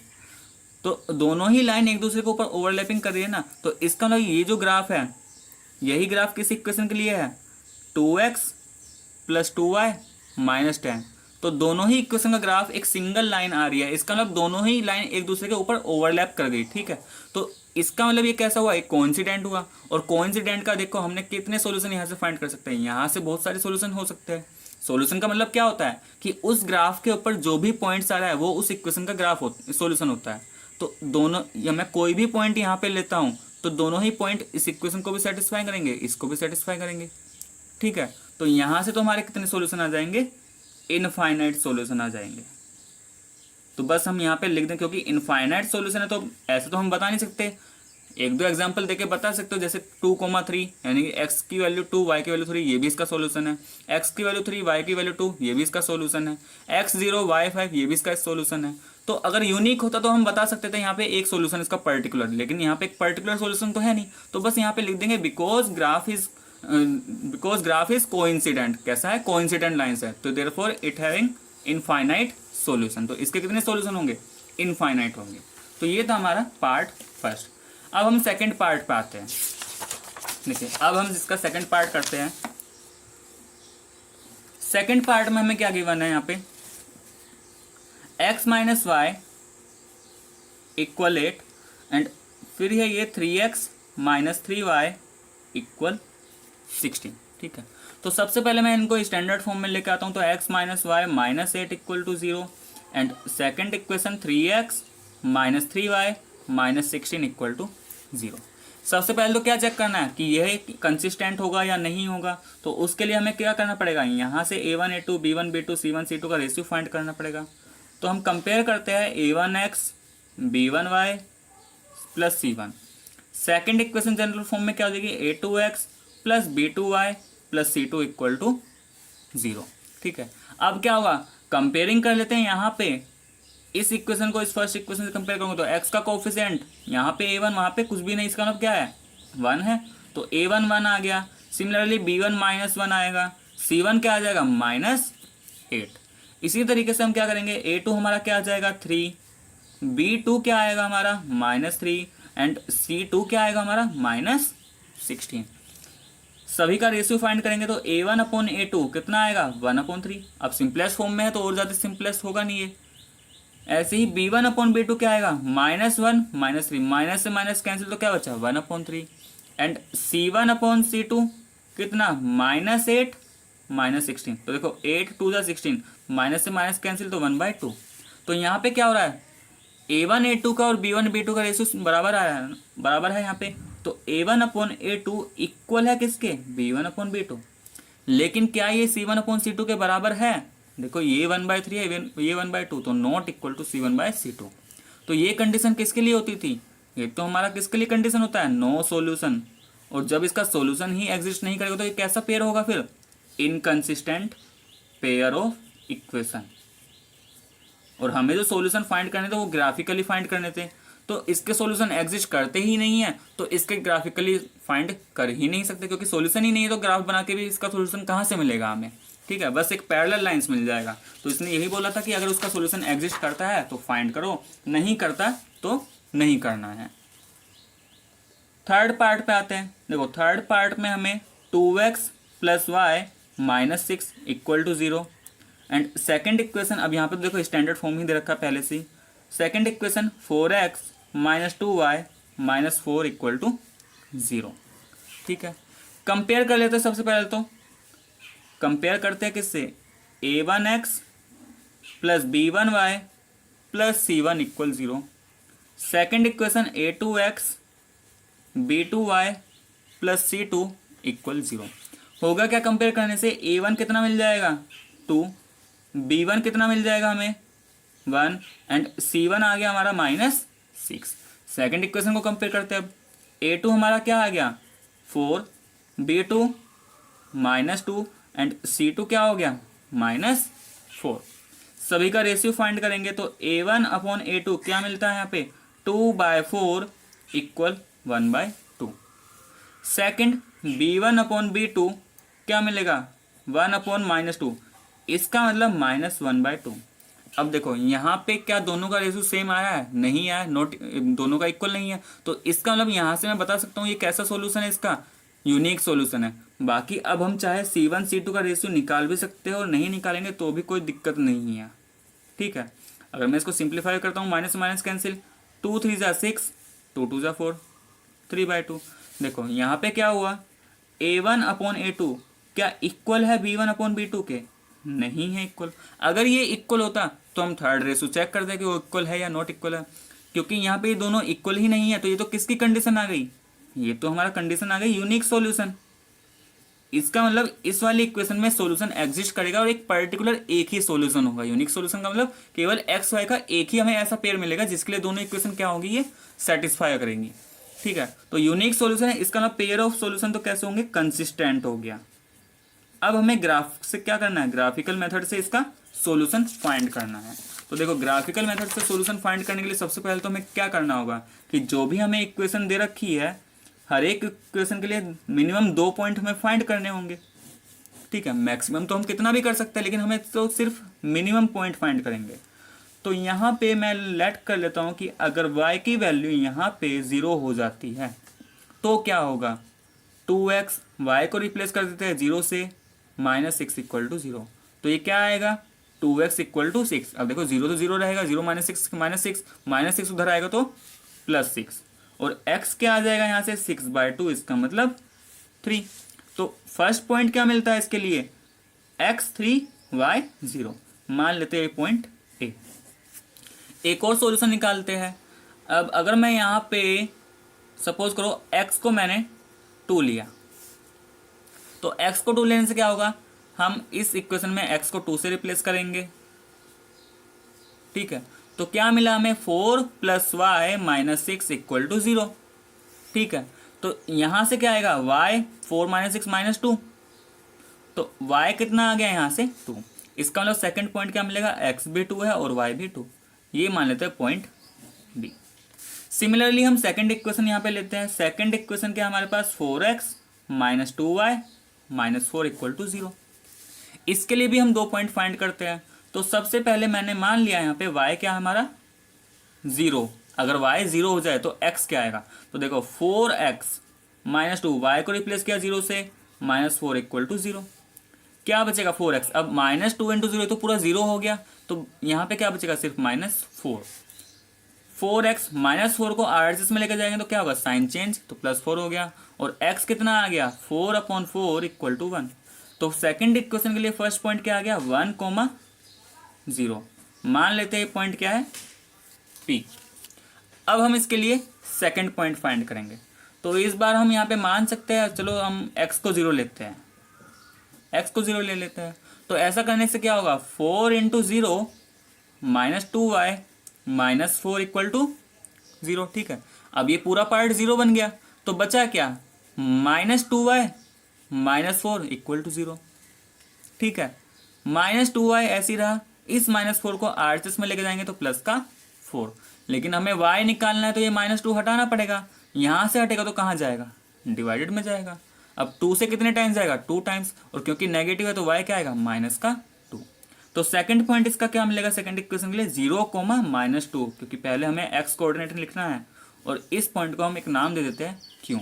तो दोनों ही लाइन एक दूसरे के ऊपर ओवरलैपिंग कर रही है ना। तो इसका मतलब ये जो ग्राफ है यही ग्राफ किस इक्वेशन के लिए है 2x प्लस 2y माइनस 10। तो दोनों ही इक्वेशन का ग्राफ एक सिंगल लाइन आ रही है, इसका मतलब दोनों ही लाइन एक दूसरे के ऊपर ओवरलैप कर गई। ठीक है, तो इसका मतलब ये कैसा हुआ एक कोइंसिडेंट हुआ, और कोइंसिडेंट का देखो हमने कितने सॉल्यूशन यहाँ से फाइंड कर सकते हैं, यहाँ से बहुत सारे सॉल्यूशन हो सकते हैं। सॉल्यूशन का मतलब क्या होता है कि उस ग्राफ के ऊपर जो भी पॉइंट्स आ रहा है वो उस इक्वेशन का ग्राफ सॉल्यूशन होता है। तो दोनों, या मैं कोई भी पॉइंट यहाँ पे लेता हूँ तो दोनों ही पॉइंट इस इक्वेशन को भी सेटिस्फाई करेंगे, इसको भी सेटिस्फाई करेंगे। ठीक है, तो यहाँ से तो हमारे कितने सॉल्यूशन आ जाएंगे इनफाइनाइट सॉल्यूशन आ जाएंगे। तो बस हम यहाँ पे लिख दें, क्योंकि इनफाइनाइट सॉल्यूशन है तो ऐसे तो हम बता नहीं सकते, एक दो एग्जांपल देके बता सकते हो, जैसे 2,3 यानी कि x की वैल्यू 2 y की वैल्यू 3 ये भी इसका सॉल्यूशन है, x की वैल्यू 3 y की वैल्यू 2 ये भी इसका सॉल्यूशन है, x 0 y 5 ये भी इसका सॉल्यूशन है। तो अगर यूनिक होता तो हम बता सकते थे यहाँ पे एक सॉल्यूशन इसका पर्टिकुलर, लेकिन यहाँ पे एक पर्टिकुलर सॉल्यूशन तो है नहीं, तो बस यहाँ पे लिख देंगे बिकॉज ग्राफ इज कोइंसिडेंट। कैसा है? कोइंसिडेंट लाइंस है, तो therefore it having infinite solution. तो इसके कितने सॉल्यूशन होंगे? इनफाइनाइट होंगे। तो ये था हमारा पार्ट फर्स्ट। अब हम सेकंड पार्ट पे आते हैं। देखिए अब हम इसका सेकंड पार्ट करते हैं। सेकंड पार्ट में हमें क्या गिवन है यहाँ पे? x minus y equal 8 and फिर है ये 3x माइनस 3y इक्वल 16। ठीक है, तो सबसे पहले मैं इनको स्टैंडर्ड फॉर्म में लेके आता हूँ। तो x minus y minus 8 equal to 0 and second equation 3x minus 3y minus 16 equal to 0। सबसे पहले तो क्या चेक करना है कि यह कंसिस्टेंट होगा या नहीं होगा। तो उसके लिए हमें क्या करना पड़ेगा? यहाँ से a1 a2 b1 b2 c1 c2 का रेशियो फाइंड करना पड़ेगा। तो हम कंपेयर करते हैं a1x b1y plus c1। Second equation general form में क्या हो जाएगी? a2x plus b2y plus c2 equal to 0। ठीक है, अब क्या होगा? कंपेयरिंग कर लेते हैं। यहाँ पे इस इक्वेशन को इस फर्स्ट इक्वेशन से कंपेयर करूंगा तो x का कोफिशिएंट यहाँ पे a1 वहाँ पे कुछ भी नहीं, इसका मतलब क्या है? 1 है, तो a1 1 आ गया। सिमिलरली b1 माइनस 1 आएगा, c1 क्या आ जाएगा? माइनस 8। इसी तरीके से हम क्या करेंगे? a2 हमारा क्या आ जाएगा? 3, b2 क्या आएगा हमारा? माइनस 3 एंड c2 क्या आएगा हमारा? माइनस 16। सभी का रेशियो फाइंड करेंगे तो a1 अपॉन a2 कितना आएगा? 1/3। अब सिंपलेस्ट फॉर्म में है तो और ज़्यादा सिंपलेस्ट होगा नहीं है। ऐसे ही b1 अपॉन b2 क्या आएगा? -1 -3, माइनस से माइनस कैंसिल तो क्या बचा? 1/3 एंड c1 अपॉन c2 कितना? -8 -16। तो देखो 8 2 जा 16, माइनस से माइनस कैंसिल तो 1/2। तो यहाँ पे क्या हो रहा है? a1 a2 का और b1 b2 का रेशियो बराबर है यहाँ पे। तो a1 अपॉन a2 इक्वल है किसके? b1 upon b2। लेकिन क्या ये c1 अपॉन c2 के बराबर है? देखो ये 1/3 है, ये 1/2, तो नॉट इक्वल टू c1/c2। तो ये कंडीशन किसके लिए होती थी? ये तो हमारा किसके लिए कंडीशन होता है? No solution. और जब इसका सॉल्यूशन ही एग्जिस्ट नहीं करेगा तो ये कैसा पेयर होगा फिर? Inconsistent pair of equation. और हमें जो सॉल्यूशन फाइंड करने थे वो ग्राफिकली फाइंड करने थे, तो इसके सॉल्यूशन एग्जिस्ट करते ही नहीं है, तो इसके ग्राफिकली फाइंड कर ही नहीं सकते, क्योंकि सॉल्यूशन ही नहीं है तो ग्राफ बना के भी इसका सॉल्यूशन कहाँ से मिलेगा हमें? ठीक है, बस एक पैरेलल लाइंस मिल जाएगा। तो इसने यही बोला था कि अगर उसका सॉल्यूशन एग्जिस्ट करता है तो फाइंड करो, नहीं करता तो नहीं करना है। थर्ड पार्ट पे आते हैं। देखो थर्ड पार्ट में हमें 2x plus y minus 6 equal to 0 and second equation, अब यहाँ पे देखो स्टैंडर्ड फॉर्म ही दे रखा है पहले से। Second equation 4x minus 2y minus 4 equal to 0। ठीक है, कंपेयर कर लेते हैं। सबसे पहले तो कंपेयर करते हैं किससे? a1x plus b1y plus c1 equal 0। Second equation a2x b2y plus c2 equal 0। होगा क्या कंपेयर करने से? a1 कितना मिल जाएगा? 2, b1 कितना मिल जाएगा हमें? 1 एंड c1 आ गया हमारा -6। सेकेंड इक्वेशन को कंपेयर करते हैं। अब a2 हमारा क्या आ गया? 4, b2 -2 एंड c2 क्या हो गया? -4। सभी का रेशियो फाइंड करेंगे तो a1 अपॉन a2 क्या मिलता है यहाँ पे? 2/4 equal 1/2। Second b1 upon b2 क्या मिलेगा? 1 अपॉन -2, इसका मतलब -1/2। अब देखो यहाँ पे क्या दोनों का रेशियो सेम आया है? नहीं आया, नोट दोनों का इक्वल नहीं है। तो इसका मतलब यहाँ से मैं बता सकता हूँ ये कैसा सॉल्यूशन है, इसका यूनिक सॉल्यूशन है। बाकी अब हम चाहे c1 c2 का रेशियो निकाल भी सकते हैं और नहीं निकालेंगे तो भी कोई दिक्कत नहीं है। ठीक है, अगर मैं इसको सिंप्लीफाई करता हूँ, माइनस माइनस कैंसिल, 2 3 जा 6, 2 2 जा 4, 3/2। देखो यहाँ पे क्या हुआ? a1 अपॉन a2 क्या इक्वल है b1 अपॉन b2 के? नहीं है इक्वल। अगर ये इक्वल होता तो हम थर्ड रेशियो चेक कर दे कि वो इक्वल है या नॉट इक्वल है। क्योंकि यहाँ पे ये दोनों इक्वल ही नहीं है तो ये तो किसकी कंडीशन आ गई? ये तो हमारा कंडीशन आ गई यूनिक सॉल्यूशन। इसका मतलब इस वाली इक्वेशन में सॉल्यूशन एग्जिस्ट करेगा और एक पर्टिकुलर एक ही सॉल्यूशन होगा। यूनिक सॉल्यूशन का मतलब केवल एक्स वाई का एक ही हमें ऐसा पेयर मिलेगा जिसके लिए दोनों इक्वेशन क्या होगी, ये सेटिस्फाई करेंगी। ठीक है, तो यूनिक सॉल्यूशन है, इसका मतलब पेयर ऑफ सॉल्यूशन तो कैसे होंगे, कंसिस्टेंट हो गया। अब हमें ग्राफ से क्या करना है, ग्राफिकल मेथड से इसका सॉल्यूशन फाइंड करना है। तो देखो ग्राफिकल मेथड से सॉल्यूशन फाइंड करने के लिए सबसे पहले तो हमें क्या करना होगा कि जो भी हमें इक्वेशन दे रखी है, हर एक इक्वेशन के लिए मिनिमम 2 पॉइंट हमें फाइंड करने होंगे। ठीक है, मैक्सिमम तो हम कितना भी कर सकते हैं, लेकिन हमें तो सिर्फ मिनिमम पॉइंट फाइंड करेंगे। तो यहाँ पे मैं लेट कर लेता हूँ कि अगर y की वैल्यू यहाँ पे 0 हो जाती है तो क्या होगा, 2x, y को रिप्लेस कर देते हैं 0 से, -6 इक्वल टू 0। तो ये क्या आएगा, 2x इक्वल टू 6। अब देखो 0 तो 0 रहेगा, 0 -6 उधर आएगा तो +6, और x क्या आ जाएगा यहाँ से 6/2, इसका मतलब 3। तो फर्स्ट पॉइंट क्या मिलता है इसके लिए, x 3 y 0, मान लेते हैं पॉइंट ए। एक और सॉल्यूशन निकालते हैं। अब अगर मैं यहाँ पे सपोज करो x को मैंने 2 लिया, तो x को 2 लेने से क्या होगा, हम इस इक्वेशन में x को 2 से रिप्लेस करेंगे। ठीक है, तो क्या मिला हमें, 4 + y - 6 इक्वल टू 0। ठीक है, तो यहां से क्या आएगा, y 4 - 6 - 2, तो y कितना आ गया यहाँ से 2। इसका मतलब सेकंड पॉइंट क्या मिलेगा, x भी 2 है और y भी 2, ये मान लेते हैं पॉइंट बी। सिमिलरली हम सेकंड इक्वेशन यहाँ पे लेते हैं। सेकंड इक्वेशन क्या हमारे पास, 4x - 2y - 4 इक्वल टू 0। इसके लिए भी हम 2 पॉइंट फाइंड करते हैं। तो सबसे पहले मैंने मान लिया यहाँ पे y क्या है हमारा 0। अगर y 0 हो जाए तो x क्या आएगा, तो देखो 4x - 2, y को रिप्लेस किया 0 से, -4 इक्वल टू 0। क्या बचेगा 4x, अब -2 × 0 तो पूरा 0 हो गया, तो यहाँ पे क्या बचेगा सिर्फ -4। 4x -4 को RHS में लेकर जाएंगे तो क्या होगा, साइन चेंज, तो +4 हो गया, और x कितना आ गया 4/4 इक्वल टू 1। तो सेकंड इक्वेशन के लिए फर्स्ट पॉइंट क्या आ गया, 1, 0, मान लेते हैं पॉइंट क्या है P। अब हम इसके लिए सेकंड पॉइंट फाइंड करेंगे। तो इस बार हम यहाँ पे मान सकते हैं, चलो हम x को 0 लेते हैं, x को 0 ले लेते हैं। तो ऐसा करने से क्या होगा, 4 × 0 - 2y - 4 इक्वल टू 0। ठीक है, अब ये पूरा पार्ट 0 बन गया, तो बचा क्या, -2y - 4 इक्वल टू 0। ठीक है, -2y ऐसे ही रहा, इस -4 को RHS में लेके जाएंगे तो +4, लेकिन हमें y निकालना है तो ये -2 हटाना पड़ेगा। यहाँ से हटेगा तो कहाँ जाएगा, डिवाइडेड में जाएगा। अब 2 से कितने टाइम्स जाएगा, 2 टाइम्स, और क्योंकि नेगेटिव है तो y क्या आएगा, -2। तो सेकंड पॉइंट इसका क्या मिलेगा, सेकंड इक्वेशन के लिए 0, -2, क्योंकि पहले हमें x कोऑर्डिनेट लिखना है, और इस पॉइंट को हम एक नाम दे देते हैं Q।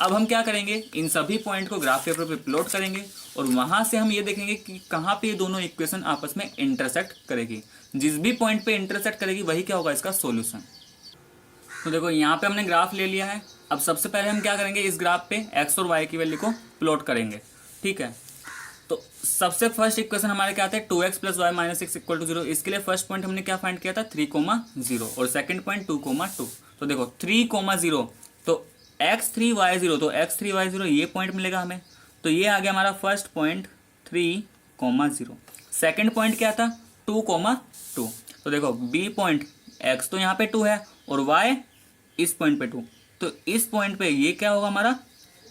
अब हम क्या करेंगे, इन सभी पॉइंट को ग्राफ पेपर पे प्लॉट करेंगे, और वहां से हम ये देखेंगे कि कहाँ पे ये दोनों इक्वेशन आपस में इंटरसेक्ट करेगी। जिस भी पॉइंट पे इंटरसेक्ट करेगी वही क्या होगा, इसका सॉल्यूशन। तो देखो यहाँ पे हमने ग्राफ ले लिया है। अब सबसे पहले हम क्या करेंगे, इस ग्राफ पे x और y की वैल्यू को प्लॉट करेंगे। ठीक है, तो सबसे फर्स्ट इक्वेशन हमारे क्या आते हैं, 2x + y - 6 इक्वल टू 0। इसके लिए फर्स्ट पॉइंट हमने क्या फाइंड किया था, 3, 0, और सेकंड पॉइंट 2, 2। तो देखो 3, 0, तो x3 y0, तो x3 y0 ये पॉइंट मिलेगा हमें। तो ये आ गया हमारा फर्स्ट पॉइंट 3, 0। सेकंड पॉइंट क्या था, 2, 2। तो देखो b पॉइंट, x तो यहाँ पे 2 है और y इस पॉइंट पे 2, तो इस पॉइंट पे ये क्या होगा हमारा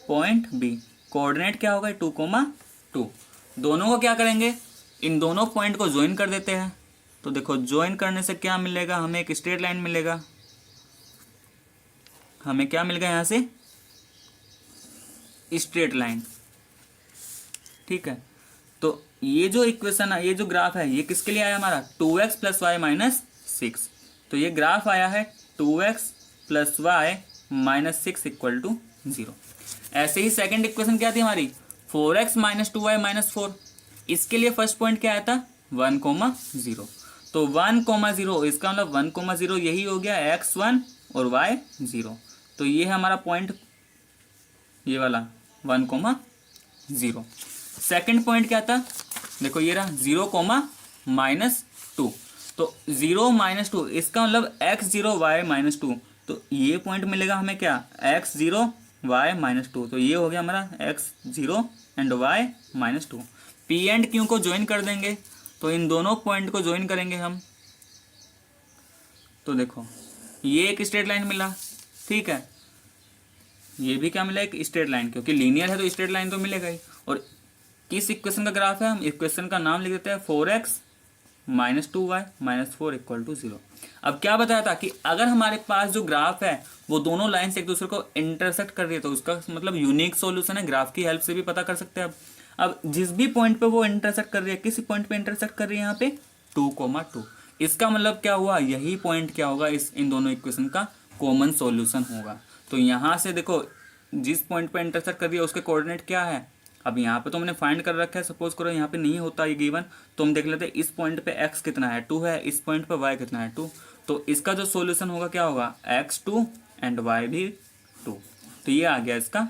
पॉइंट b। कोऑर्डिनेट क्या होगा, 2, 2। दोनों को क्या करेंगे, इन दोनों पॉइंट को ज्वाइन कर देते हैं। तो देखो ज्वाइन करने से क्या मिलेगा, हमें एक स्ट्रेट लाइन मिलेगा। हमें क्या मिल गया यहाँ से, स्ट्रेट लाइन। ठीक है, तो ये जो इक्वेशन है, ये जो ग्राफ है, ये किसके लिए आया हमारा, 2x + y - 6। तो ये ग्राफ आया है 2x + y - 6 इक्वल टू 0। ऐसे ही सेकंड इक्वेशन क्या थी हमारी, 4x - 2y - 4। इसके लिए फर्स्ट पॉइंट क्या आया था, 1, 0। तो 1, 0, इसका मतलब 1, 0 यही हो गया, x1 और y0। तो ये है हमारा पॉइंट, ये वाला 1, 0। सेकंड पॉइंट क्या था, देखो ये रहा 0, -2। तो 0 - 2, इसका मतलब x0 y -2। तो ये पॉइंट मिलेगा हमें क्या, x0 वाई माइनस टू। तो ये हो गया हमारा x zero and y minus two. P and Q को ज्वाइन कर देंगे, तो इन दोनों पॉइंट को ज्वाइन करेंगे हम, तो देखो ये एक स्ट्रेट लाइन मिला, ठीक है, ये भी क्या मिला, एक स्ट्रेट लाइन, क्योंकि लीनियर है तो स्ट्रेट लाइन तो मिलेगा ही। और किस इक्वेशन का ग्राफ है, हम इक्वेशन का नाम लिख देते हैं 4x minus 2y minus 4 equal to 0। अब क्या बताया था कि अगर हमारे पास जो ग्राफ है वो दोनों लाइन्स एक दूसरे को इंटरसेक्ट कर रही है, तो उसका मतलब यूनिक सॉल्यूशन है, ग्राफ की हेल्प से भी पता कर सकते हैं। अब जिस भी पॉइंट पे वो इंटरसेक्ट कर रही है, किस पॉइंट पे इंटरसेक्ट कर रही है यहाँ पे 2,2, इसका मतलब क्या हुआ, यही पॉइंट क्या होगा, इस इन दोनों इक्वेशन का कॉमन सॉल्यूशन होगा। तो यहाँ से देखो जिस पॉइंट पे इंटरसेक्ट कर रही है उसके कोऑर्डिनेट क्या है, अब यहाँ पे तो हमने फाइंड कर रखा है, सपोज करो यहाँ पे नहीं होता ये गिवन, तो हम देख लेते हैं इस पॉइंट पे x कितना है 2 है, इस पॉइंट पे y कितना है 2, तो इसका जो सॉल्यूशन होगा क्या होगा x2 एंड y भी 2। तो ये आ गया इसका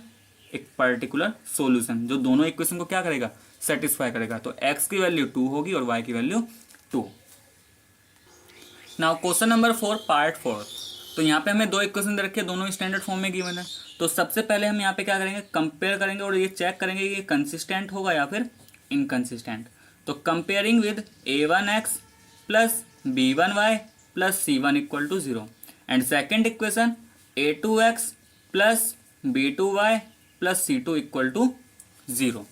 एक पर्टिकुलर सॉल्यूशन जो दोनों इक्वेशन को क्या करेगा, सेटिस्फाई करेगा। तो x की वैल्यू 2 होगी और y की value 2। Now question number 4 part 4। तो यहाँ पे हमें दो इक्वेशन दे रखे हैं, दोनों स्टैंडर्ड फॉर्म में गिवन है। तो सबसे पहले हम यहाँ पे क्या करेंगे, कंपेयर करेंगे और ये चेक करेंगे कि ये कंसिस्टेंट होगा या फिर इनकंसिस्टेंट। तो comparing with a1x plus b1y plus c1 equal to 0 and second equation a2x plus b2y plus c2 equal to 0।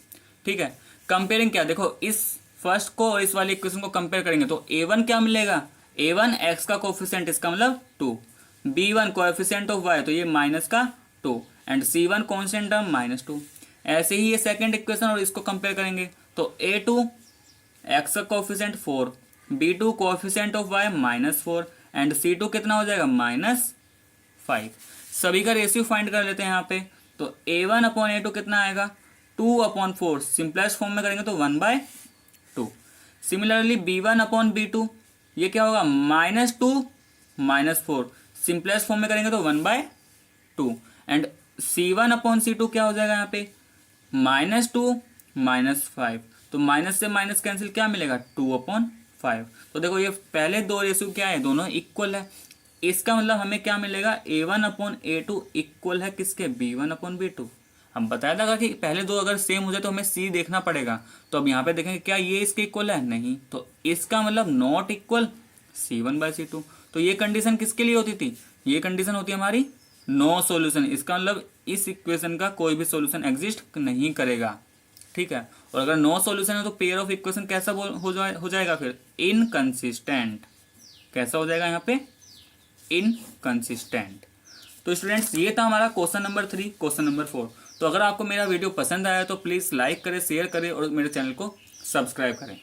ठीक है, कंपेयरिंग क्या, देखो इस फर्स्ट को और इस वाली इक्वेशन को कंपेयर करेंगे तो a1 क्या मिलेगा, a1 x का कोफिशिएंट, इसका मतलब 2, b1 कोएफिशिएंट ऑफ y तो ये माइनस का 2 and c1 constant term minus 2। ऐसे ही ये सेकंड इक्वेशन और इसको कंपेयर करेंगे तो a2 x का coefficient 4, b2 coefficient of y minus 4 and c2 कितना हो जाएगा माइनस 5। सभी का रेशियो फाइंड कर लेते हैं यहाँ पे। तो a1 अपॉन a2 कितना आएगा 2/4, सिंपलेस्ट फॉर्म में करेंगे तो 1/2। सिमिलरली b1 अपॉन b2 ये क्या होगा -2 -4, सिंपलेस्ट फॉर्म में करेंगे तो 1/2 एंड c1 अपॉन c2 क्या हो जाएगा यहाँ पे -2 -5, तो माइनस से माइनस कैंसिल क्या मिलेगा 2/5। तो देखो ये पहले दो रेशियो क्या है, दोनों इक्वल है, इसका मतलब हमें क्या मिलेगा a1 अपॉन a2 इक्वल है किसके b1 अपॉन b2। हम बताया था कि पहले दो अगर सेम हो जाए तो हमें सी देखना पड़ेगा, तो अब यहाँ पे देखेंगे क्या ये इसके इक्वल है, नहीं, तो इसका मतलब नॉट इक्वल c1/c2। तो ये कंडीशन किसके लिए होती थी, ये कंडीशन होती है हमारी नो सॉल्यूशन, इसका मतलब इस इक्वेशन का कोई भी सॉल्यूशन एग्जिस्ट नहीं करेगा। ठीक है, और अगर नो सॉल्यूशन है तो पेयर ऑफ इक्वेशन कैसा हो जाएगा फिर इनकंसिस्टेंट। कैसा हो जाएगा यहाँ पे इनकंसिस्टेंट। तो स्टूडेंट्स ये था हमारा क्वेश्चन नंबर 3, क्वेश्चन नंबर 4। तो अगर आपको मेरा वीडियो पसंद आया तो प्लीज़ लाइक करें, शेयर करें और मेरे चैनल को सब्सक्राइब करें।